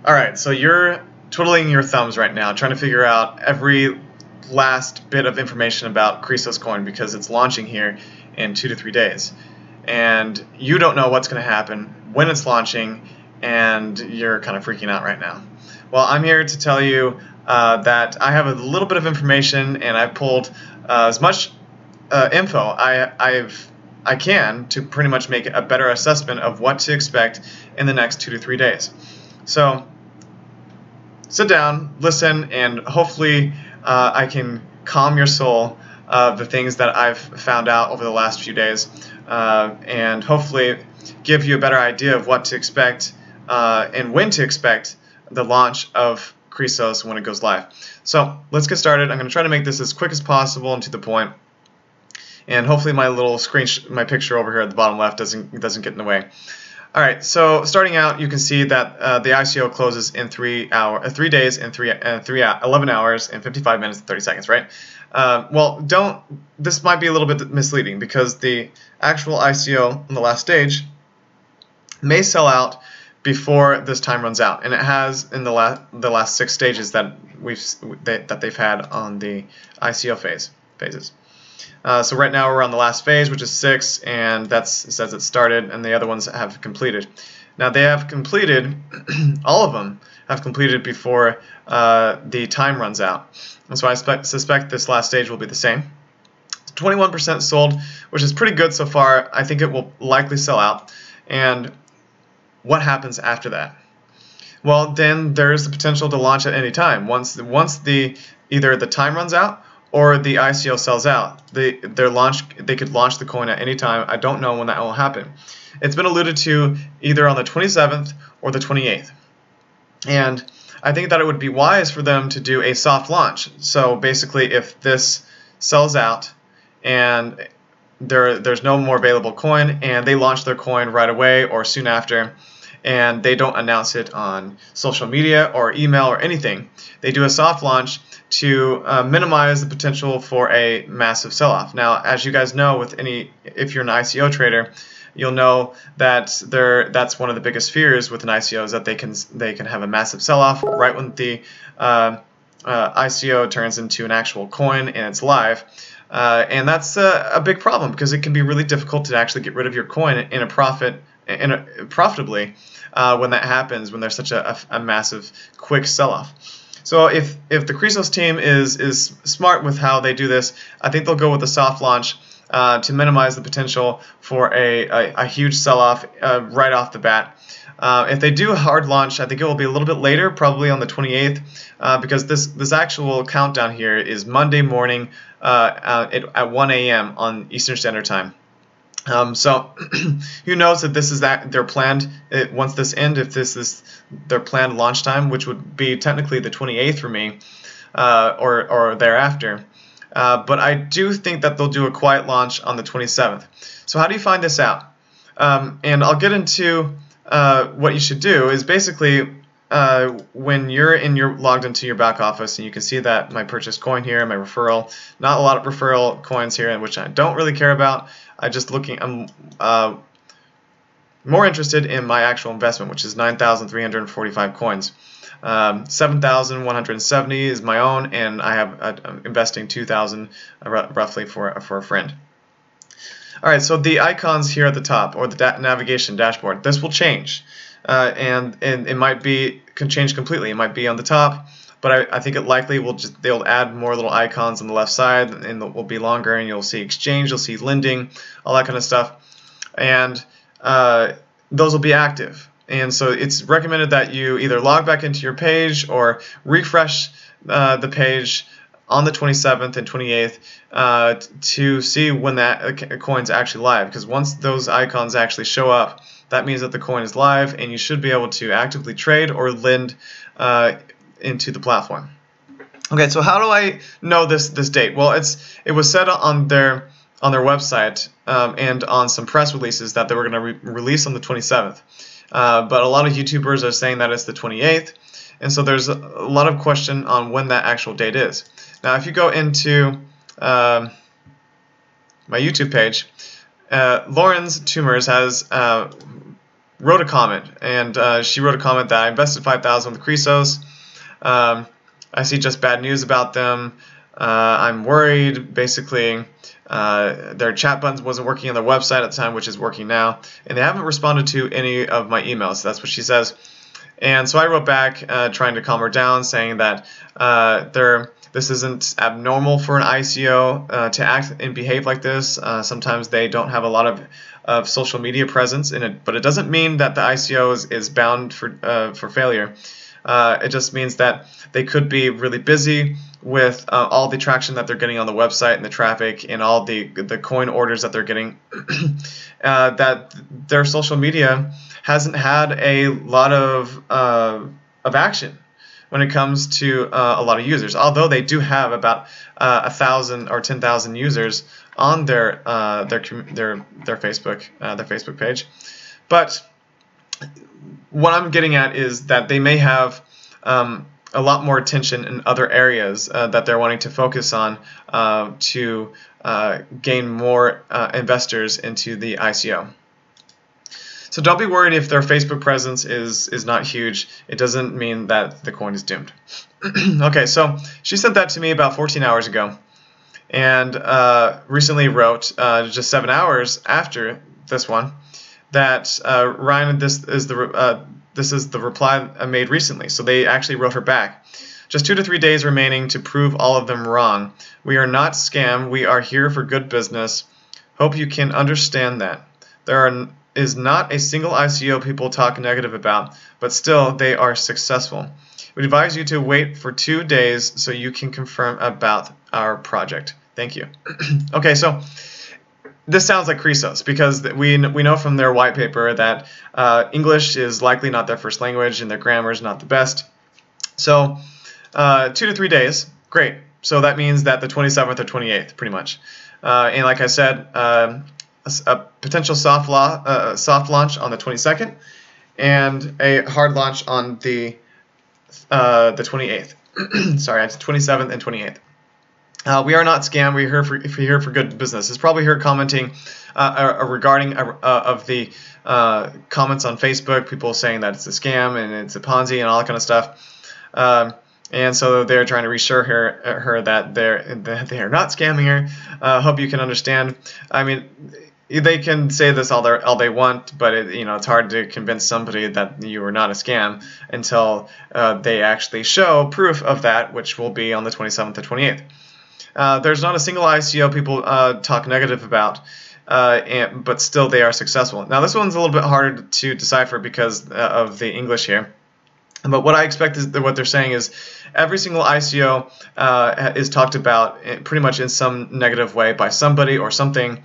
Alright, so you're twiddling your thumbs right now trying to figure out every last bit of information about Chrysos Coin because it's launching here in 2 to 3 days. And you don't know what's going to happen, when it's launching, and you're kind of freaking out right now. Well, I'm here to tell you that I have a little bit of information, and I've pulled as much info I can to pretty much make a better assessment of what to expect in the next 2 to 3 days. So sit down, listen, and hopefully I can calm your soul of the things that I've found out over the last few days, and hopefully give you a better idea of what to expect and when to expect the launch of Chrysos when it goes live. So let's get started. I'm going to try to make this as quick as possible and to the point, and hopefully my little my picture over here at the bottom left doesn't get in the way. Alright, so starting out, you can see that the ICO closes in 3 days and 11 hours and 55 minutes and 30 seconds, right? Well, this might be a little bit misleading because the actual ICO on the last stage may sell out before this time runs out, and it has in the last 6 stages that they've had on the ICO phases. So right now we're on the last phase, which is 6, and it says it started, and the other ones have completed. Now they have completed, all of them have completed before the time runs out. And so I suspect this last stage will be the same. 21% sold, which is pretty good so far. I think it will likely sell out. And what happens after that? Well, then there's the potential to launch at any time. Once either the time runs out or the ICO sells out, they could launch the coin at any time. I don't know when that will happen. It's been alluded to either on the 27th or the 28th. And I think that it would be wise for them to do a soft launch. So basically, if this sells out and there's no more available coin, and they launch their coin right away or soon after, and they don't announce it on social media or email or anything, they do a soft launch to minimize the potential for a massive sell-off. Now, as you guys know, if you're an ICO trader, you'll know that that's one of the biggest fears with an ICO is that they can have a massive sell-off right when the ICO turns into an actual coin and it's live. And that's a big problem because it can be really difficult to actually get rid of your coin profitably when that happens, when there's such a massive quick sell-off. So if the Chrysos team is smart with how they do this, I think they'll go with a soft launch to minimize the potential for a huge sell-off right off the bat. If they do a hard launch, I think it will be a little bit later, probably on the 28th, because this actual countdown here is Monday morning at 1 a.m. on Eastern Standard Time. So who knows if this is their planned, once this ends, if this is their planned launch time, which would be technically the 28th for me, or thereafter. But I do think that they'll do a quiet launch on the 27th. So how do you find this out? And I'll get into what you should do is basically when you're logged into your back office, and you can see that my purchased coin here, my referral, not a lot of referral coins here, which I don't really care about. I'm more interested in my actual investment, which is 9,345 coins. 7,170 is my own, and I have I'm investing 2,000 roughly for a friend. All right, so the icons here at the top, or the navigation dashboard, this will change, and it can change completely. It might be on the top, but I think it likely they'll add more little icons on the left side, and it will be longer, and you'll see exchange, you'll see lending, all that kind of stuff, and those will be active. And so it's recommended that you either log back into your page or refresh the page on the 27th and 28th to see when that coin's actually live, because once those icons actually show up, that means that the coin is live, and you should be able to actively trade or lend into the platform. Okay, so how do I know this date? Well, it was said on their website and on some press releases that they were going to release on the 27th. But a lot of YouTubers are saying that it's the 28th, and so there's a lot of question on when that actual date is. Now, if you go into my YouTube page, Lawrence Tumors has wrote a comment, and she wrote a comment that I invested 5,000 with Chrysos. I see just bad news about them. I'm worried. Basically, their chat button wasn't working on their website at the time, which is working now, and they haven't responded to any of my emails. That's what she says. And so I wrote back trying to calm her down, saying that this isn't abnormal for an ICO to act and behave like this. Sometimes they don't have a lot of social media presence in it, but it doesn't mean that the ICO is bound for failure. It just means that they could be really busy with all the traction that they're getting on the website and the traffic and all the coin orders that they're getting, that their social media hasn't had a lot of action when it comes to a lot of users. Although they do have about 1,000 or 10,000 users on their Facebook page, but what I'm getting at is that they may have a lot more attention in other areas that they're wanting to focus on to gain more investors into the ICO. So don't be worried if their Facebook presence is not huge. It doesn't mean that the coin is doomed. Okay, so she sent that to me about 14 hours ago, and recently wrote just 7 hours after this one that Ryan, this is the reply I made recently. So they actually wrote her back. Just 2 to 3 days remaining to prove all of them wrong. We are not scam. We are here for good business. Hope you can understand that. There is not a single ICO people talk negative about, but still they are successful. We advise you to wait for 2 days so you can confirm about our project. Thank you. Okay, so this sounds like Chrysos, because we know from their white paper that English is likely not their first language and their grammar is not the best. So 2 to 3 days, great. So that means that the 27th or 28th, pretty much. And like I said, a potential soft launch on the 22nd, and a hard launch on the 28th. Sorry, it's 27th and 28th. We are not scam. We're here for good business. It's probably her commenting regarding of the comments on Facebook, people saying that it's a scam and it's a Ponzi and all that kind of stuff. And so they're trying to reassure her that they are not scamming her. Hope you can understand. I mean, they can say this all they want, but it's hard to convince somebody that you are not a scam until they actually show proof of that, which will be on the 27th or 28th. There's not a single ICO people talk negative about, but still they are successful. Now this one's a little bit harder to decipher because of the English here. But what I expect is that what they're saying is every single ICO is talked about pretty much in some negative way by somebody or something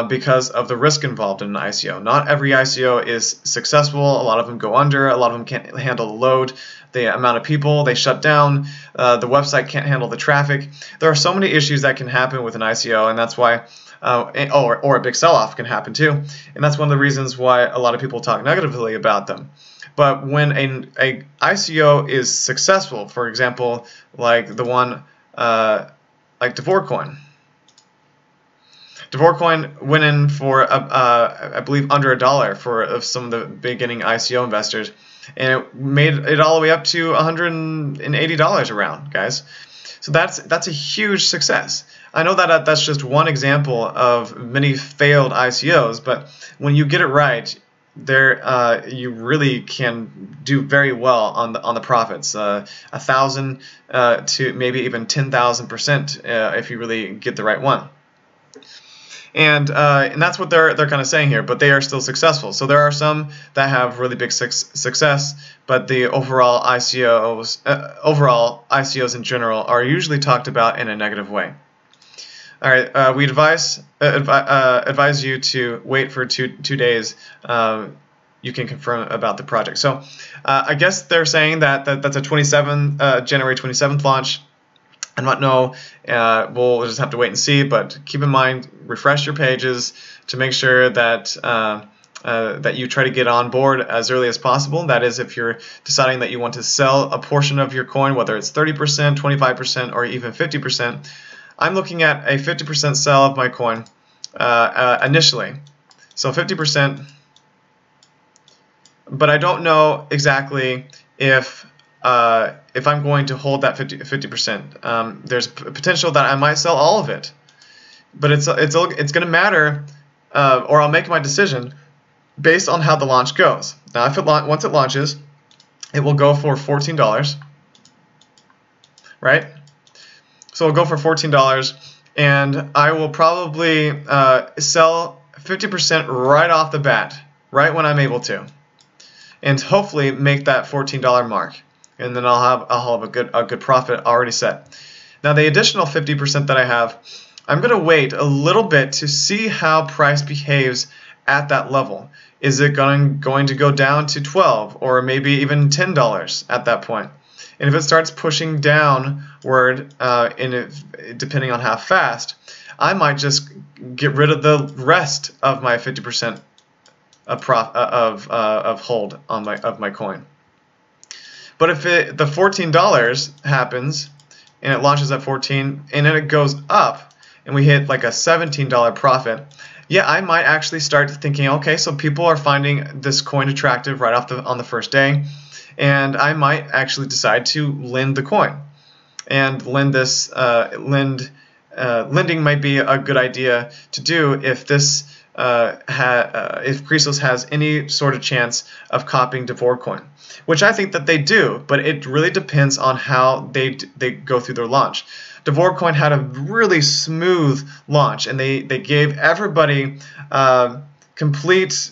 because of the risk involved in an ICO. Not every ICO is successful. A lot of them go under. A lot of them can't handle the load, the amount of people. They shut down. The website can't handle the traffic. There are so many issues that can happen with an ICO, and that's why or a big sell-off can happen too. And that's one of the reasons why a lot of people talk negatively about them. But when a ICO is successful, for example, like the one like Coin. Coin went in for I believe under $1 for some of the beginning ICO investors, and it made it all the way up to $180 around, guys. So that's a huge success. I know that that's just one example of many failed ICOs, but when you get it right, there you really can do very well on the profits, 1,000 to maybe even 10,000% if you really get the right one. And that's what they're kind of saying here, but they are still successful. So there are some that have really big success, but the overall ICOs in general are usually talked about in a negative way. All right, we advise you to wait for two days. You can confirm about the project. So I guess they're saying that that's a January 27th launch. I don't know. We'll just have to wait and see. But keep in mind, refresh your pages to make sure that that you try to get on board as early as possible. That is, if you're deciding that you want to sell a portion of your coin, whether it's 30%, 25%, or even 50%. I'm looking at a 50% sell of my coin initially. So 50%. but I don't know exactly if I'm going to hold that 50%. There's potential that I might sell all of it, but it's going to matter, or I'll make my decision based on how the launch goes. Now, if once it launches, it will go for $14, right? So it'll go for $14, and I will probably sell 50% right off the bat, right when I'm able to, and hopefully make that $14 mark, and then I'll have a good profit already set. Now, the additional 50% that I have, I'm going to wait a little bit to see how price behaves at that level. Is it going to go down to $12 or maybe even $10 at that point? And if it starts pushing downward, depending on how fast, I might just get rid of the rest of my 50% of hold on my coin. But if the $14 happens and it launches at 14 and then it goes up and we hit like a $17 profit, yeah, I might actually start thinking, okay, so people are finding this coin attractive right on the first day, and I might actually decide to lend the coin. And lending might be a good idea to do if this if Chrysos has any sort of chance of copying Devor Coin, which I think that they do, but it really depends on how they go through their launch. Devor Coin had a really smooth launch, and they gave everybody complete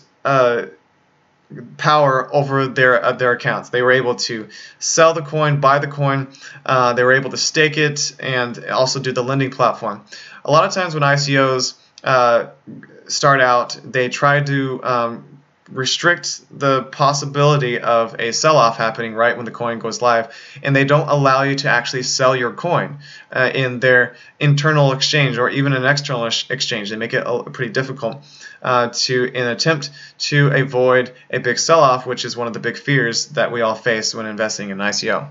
power over their accounts. They were able to sell the coin, buy the coin, they were able to stake it, and also do the lending platform. A lot of times when ICOs start out, they try to restrict the possibility of a sell-off happening right when the coin goes live, and they don't allow you to actually sell your coin in their internal exchange or even an external exchange. They make it pretty difficult in an attempt to avoid a big sell-off, which is one of the big fears that we all face when investing in an ICO.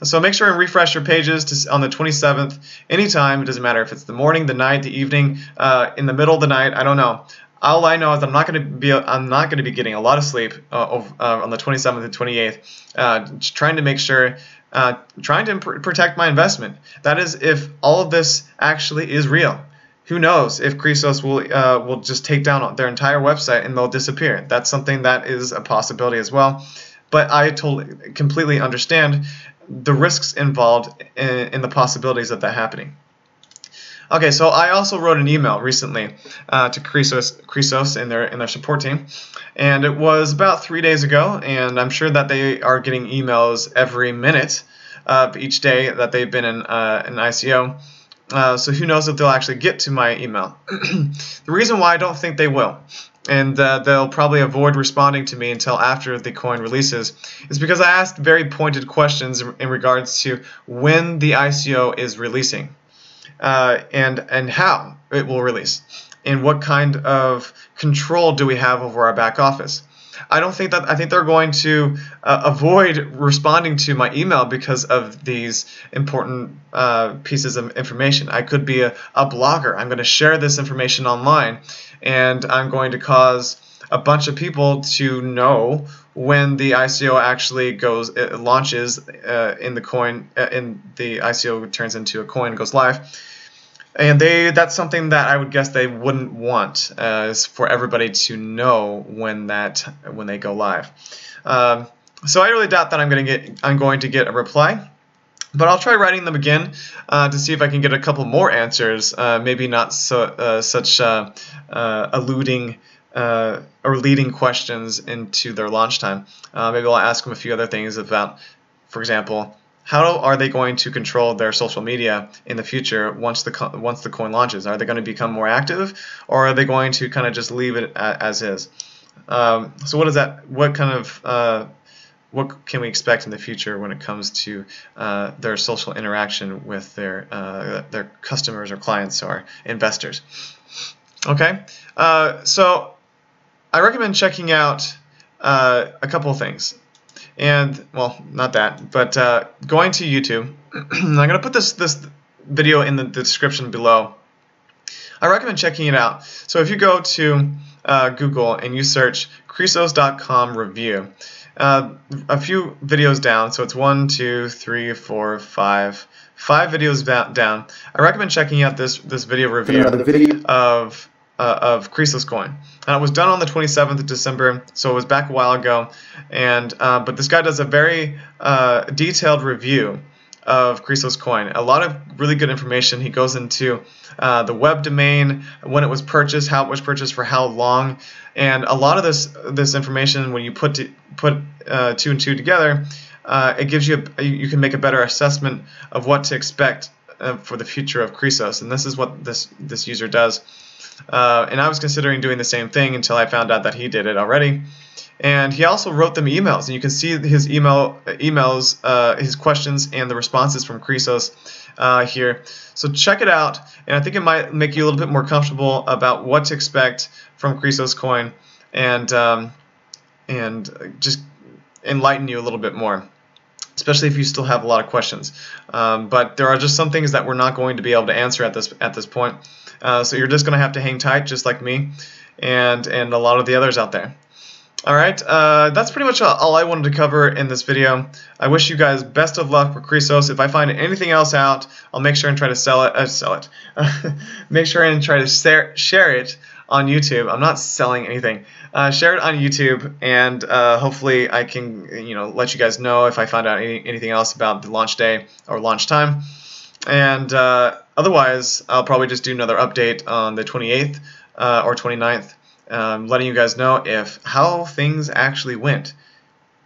So make sure and refresh your pages on the 27th anytime. It doesn't matter if it's the morning, the night, the evening, in the middle of the night. I don't know. All I know is I'm not going to be getting a lot of sleep on the 27th and 28th, trying to make sure, trying to protect my investment. That is, if all of this actually is real. Who knows if Chrysos will just take down their entire website and they'll disappear. That's something that is a possibility as well. But I completely understand the risks involved in the possibilities of that happening. Okay, so I also wrote an email recently to Chrysos and their support team, and it was about 3 days ago, and I'm sure that they are getting emails every minute of each day that they've been in an ICO. So who knows if they'll actually get to my email. The reason why I don't think they will, and they'll probably avoid responding to me until after the coin releases, is because I asked very pointed questions in regards to when the ICO is releasing. And how it will release, and what kind of control do we have over our back office. I think they're going to avoid responding to my email because of these important pieces of information. I could be a blogger. I'm going to share this information online, and I'm going to cause a bunch of people to know when the ICO actually launches in the coin, and the ICO turns into a coin and goes live. And that's something that I would guess they wouldn't want, is for everybody to know when they go live. So I really doubt that I'm going to get a reply, but I'll try writing them again to see if I can get a couple more answers. Maybe not such alluding or leading questions into their launch time. Maybe I'll ask them a few other things about, for example, how are they going to control their social media in the future once the coin launches? Are they going to become more active, or are they going to kind of just leave it as is? So what is that? What kind of what can we expect in the future when it comes to their social interaction with their customers or clients or investors? Okay, so I recommend checking out a couple of things. And, well, not that, but going to YouTube. I'm going to put this video in the description below. I recommend checking it out. So if you go to Google and you search Chrysos.com review. A few videos down, so it's 1, 2, 3, 4, 5 videos down. I recommend checking out this video review of Chrysos Coin. It was done on the 27th of December, so it was back a while ago. And but this guy does a very detailed review of Chrysos Coin. A lot of really good information. He goes into the web domain, when it was purchased, how it was purchased, for how long, and a lot of this information, when you put 2 and 2 together, it gives you you can make a better assessment of what to expect for the future of Chrysos. And this is what this user does. And I was considering doing the same thing until I found out that he did it already. And he also wrote them emails, and you can see his emails, his questions, and the responses from Chrysos here. So check it out, and I think it might make you a little bit more comfortable about what to expect from Chrysos Coin, and just enlighten you a little bit more, especially if you still have a lot of questions. But there are just some things that we're not going to be able to answer at this point. So you're just going to have to hang tight, just like me and a lot of the others out there. Alright, that's pretty much all I wanted to cover in this video. I wish you guys best of luck for Chrysos. If I find anything else out, I'll make sure and try to sell it. Make sure and try to share it on YouTube. I'm not selling anything. Share it on YouTube, and hopefully I can let you guys know if I find out anything else about the launch day or launch time. And otherwise, I'll probably just do another update on the 28th or 29th. Letting you guys know how things actually went.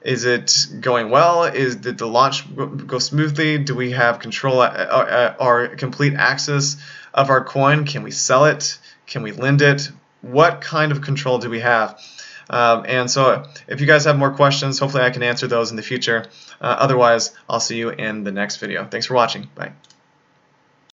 Is it going well? Did the launch go smoothly? Do we have control or complete access of our coin? Can we sell it? Can we lend it? What kind of control do we have? And so if you guys have more questions, hopefully I can answer those in the future. Otherwise, I'll see you in the next video. Thanks for watching. Bye.